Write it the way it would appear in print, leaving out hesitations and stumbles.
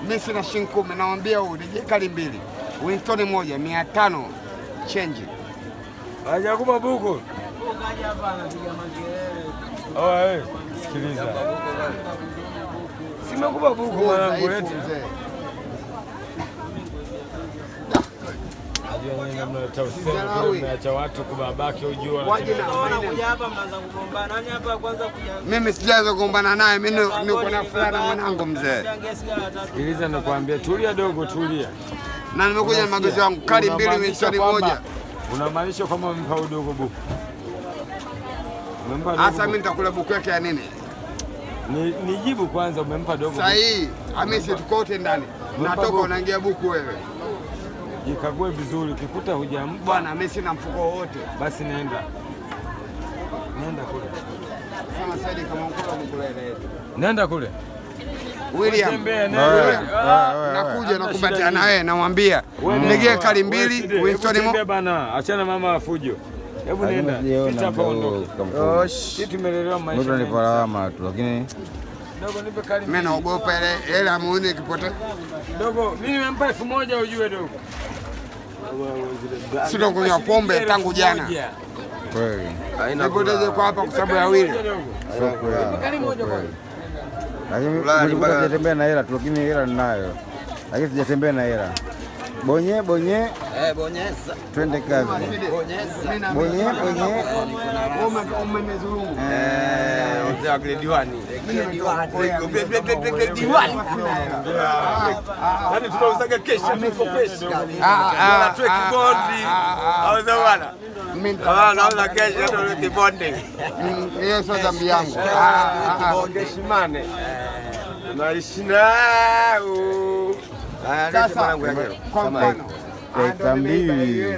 Mimi sina shilingi 10, naambia huyu nije kali mbili. Winston moja 500 change. Hajakupa buku. Kaja hapa anapiga makelele. Oh, wewe sikiliza. Simekupa buku mwanangu eti. Mnaacha watu kubabaki ujue. Wanakuja hapa mnaanza kugombana. Nani hapa kwanza kuja? Mimi sijaanza kugombana naye, mimi niko na fulana mwanangu mzee. Sikiliza nakwambia, tulia dogo, tulia. Na nimekuja na magazi wangu kali mbili Winston moja. Unamaanisha kama umempa udogo buku? Sasa mimi nitakula buku yake ya nini? Nijibu kwanza, umempa dogo. Sahihi. Hamisi tuko wote ndani. Natoka unaingia buku wewe. Jikague vizuri, ukikuta hujampa bwana, mimi sina mfuko wote. Basi nenda kule. Sema Saidi kama mkoa mkulele. Nenda kule. William. Nakuja nakumbatia na wewe, namwambia ndege kali mbili Winston moja bana, achana mama afujo. Hebu nenda. Pita hapo ondoke. Sisi tumelelewa maisha. Mtu anipalama tu lakini dogo nipe kali. Mimi naogopa ile amuone kipote. Dogo, mimi nimempa 1000 ujue dogo. Sio kunywa pombe tangu jana. kweli. Nipoteze kwa hapa kwa sababu ya Willy. Sio kweli. Kali moja kwa. Lakini sijatembea na hela tu, lakini hela ninayo. Lakini sijatembea na hela. Bonye. Bonyeza. Twende kazi. Bonye. Umemezulumu. Mzee wa grade 1. Yaani tunauzaga kesho tuko kesho. Tunatoa kibondi. Auza bwana. Nauza kesho ndio kibondi. Hiyo sio dhambi yangu. Kibondi shimane. Naishi nao. Sasa kwa mfano Mbili.